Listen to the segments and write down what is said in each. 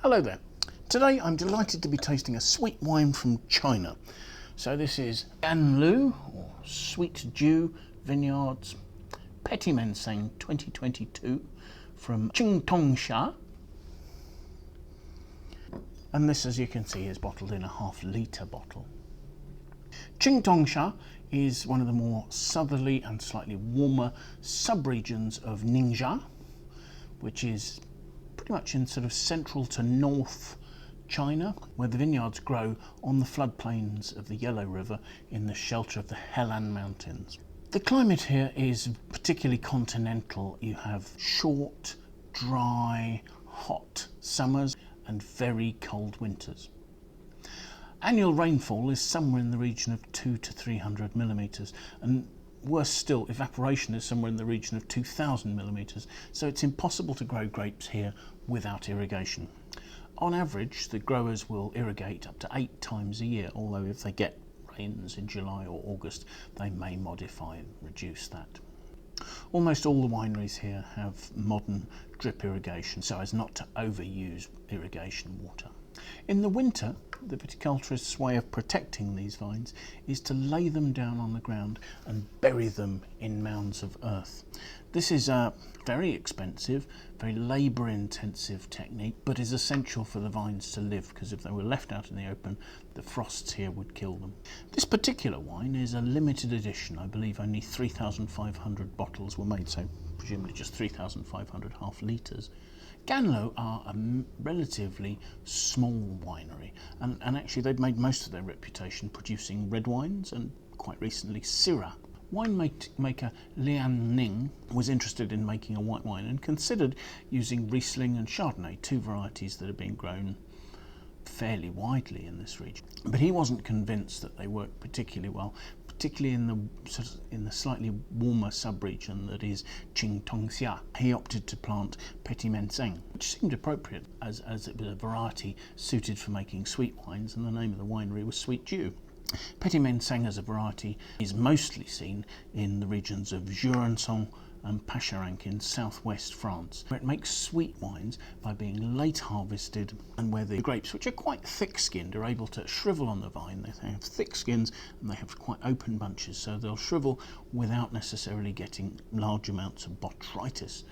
Hello there. Today I'm delighted to be tasting a sweet wine from China. So this is Ganlu, or Sweet Dew Vineyards Petit Manseng 2022 from Qingtongxia. And this, as you can see, is bottled in a half-litre bottle. Qingtongxia is one of the more southerly and slightly warmer sub-regions of Ningxia, which is pretty much in sort of central to north China, where the vineyards grow on the floodplains of the Yellow River in the shelter of the Helan Mountains. The climate here is particularly continental. You have short, dry, hot summers and very cold winters. Annual rainfall is somewhere in the region of 200 to 300 millimetres, and worse still, evaporation is somewhere in the region of 2,000 millimetres, so it's impossible to grow grapes here without irrigation. On average, the growers will irrigate up to 8 times a year, although if they get rains in July or August, they may modify and reduce that. Almost all the wineries here have modern drip irrigation so as not to overuse irrigation water. In the winter, the viticulturist's way of protecting these vines is to lay them down on the ground and bury them in mounds of earth. This is a very expensive, very labour-intensive technique, but is essential for the vines to live, because if they were left out in the open, the frosts here would kill them. This particular wine is a limited edition. I believe only 3,500 bottles were made, so presumably just 3,500 half litres. Ganlu are a relatively small winery, and actually they've made most of their reputation producing red wines and quite recently Syrah. Winemaker Liang Ning was interested in making a white wine and considered using Riesling and Chardonnay, two varieties that have been grown fairly widely in this region. But he wasn't convinced that they worked particularly well, particularly in the slightly warmer sub-region that is Qingtongxia. He opted to plant Petit Manseng, which seemed appropriate as it was a variety suited for making sweet wines, and the name of the winery was Sweet Dew. Petit Manseng as a variety is mostly seen in the regions of Jurançon and Pacharanc in southwest France, where it makes sweet wines by being late harvested and where the grapes, which are quite thick-skinned, are able to shrivel on the vine. They have thick skins and they have quite open bunches, so they'll shrivel without necessarily getting large amounts of botrytis.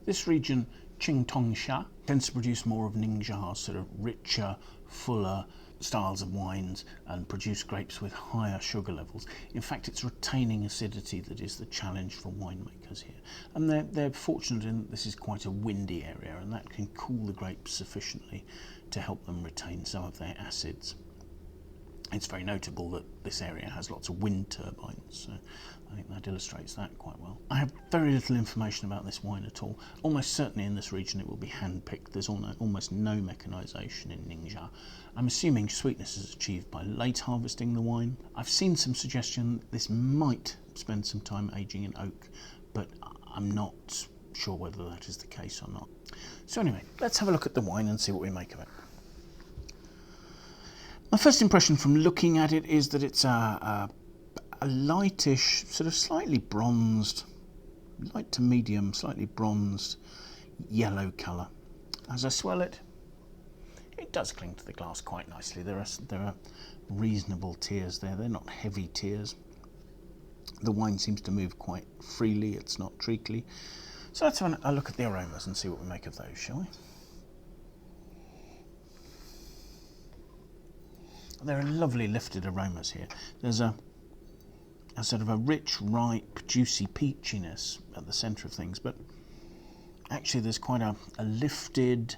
This region, Qingtongxia, tends to produce more of Ningxia's sort of richer, fuller styles of wines and produce grapes with higher sugar levels. In fact, it's retaining acidity that is the challenge for winemakers here. And they're fortunate in that this is quite a windy area, and that can cool the grapes sufficiently to help them retain some of their acids. It's very notable that this area has lots of wind turbines, so I think that illustrates that quite well. I have very little information about this wine at all. Almost certainly in this region it will be hand-picked. There's almost no mechanisation in Ningxia. I'm assuming sweetness is achieved by late harvesting the wine. I've seen some suggestion this might spend some time aging in oak, but I'm not sure whether that is the case or not. So anyway, let's have a look at the wine and see what we make of it. My first impression from looking at it is that it's a lightish, sort of slightly bronzed, light to medium, slightly bronzed yellow colour. As I swell it, it does cling to the glass quite nicely. There are reasonable tears there. They're not heavy tears. The wine seems to move quite freely. It's not treacly. So let's have a look at the aromas and see what we make of those, shall we? There are lovely lifted aromas here. There's a sort of a rich, ripe, juicy peachiness at the centre of things, but actually there's quite a lifted,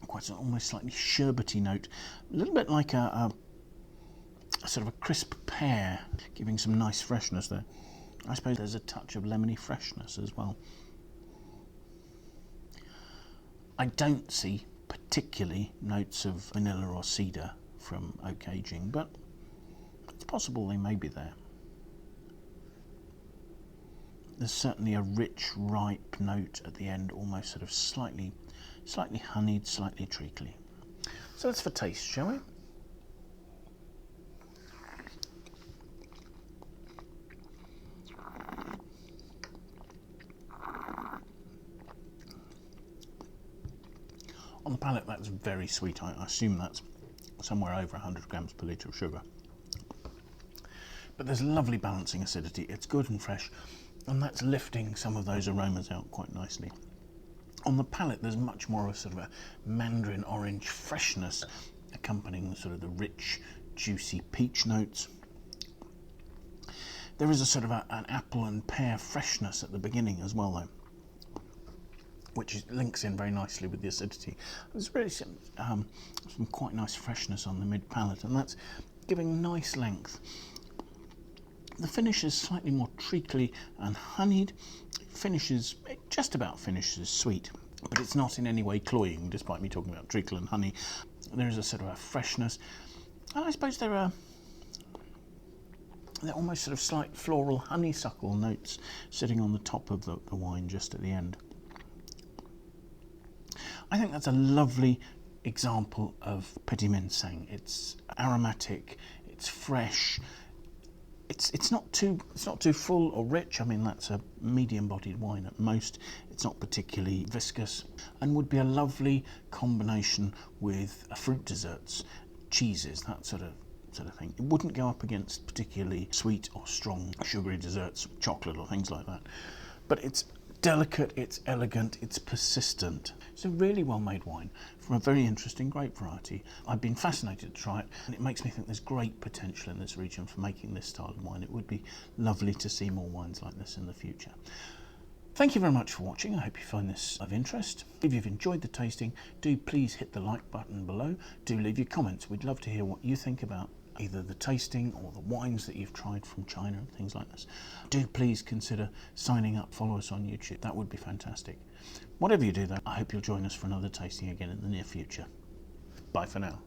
quite an almost slightly sherbety note, a little bit like a sort of a crisp pear, giving some nice freshness there. I suppose there's a touch of lemony freshness as well. I don't see particularly notes of vanilla or cedar from oak aging, but it's possible they may be there. There's certainly a rich, ripe note at the end, almost sort of slightly honeyed, slightly treacly. So let's for taste, shall we? On the palate, that's very sweet. I assume that's somewhere over 100 grams per litre of sugar. But there's lovely balancing acidity. It's good and fresh, and that's lifting some of those aromas out quite nicely. On the palate, there's much more of a sort of a mandarin orange freshness accompanying the sort of the rich, juicy peach notes. There is a sort of an apple and pear freshness at the beginning as well, though, which links in very nicely with the acidity. There's really some quite nice freshness on the mid-palate, and that's giving nice length. The finish is slightly more treacly and honeyed. It just about finishes sweet, but it's not in any way cloying, despite me talking about treacle and honey. There is a sort of a freshness, and I suppose they're almost sort of slight floral honeysuckle notes sitting on the top of the wine just at the end. I think that's a lovely example of Petit Manseng. It's aromatic, it's fresh. It's not too full or rich. I mean, that's a medium-bodied wine at most. It's not particularly viscous, and would be a lovely combination with fruit desserts, cheeses, that sort of thing. It wouldn't go up against particularly sweet or strong sugary desserts, chocolate or things like that. But it's delicate, it's elegant, it's persistent. It's a really well-made wine from a very interesting grape variety. I've been fascinated to try it, and it makes me think there's great potential in this region for making this style of wine. It would be lovely to see more wines like this in the future. Thank you very much for watching. I hope you find this of interest. If you've enjoyed the tasting, do please hit the like button below. Do leave your comments. We'd love to hear what you think about either the tasting or the wines that you've tried from China and things like this. Do please consider signing up, follow us on YouTube. That would be fantastic. Whatever you do though, I hope you'll join us for another tasting again in the near future. Bye for now.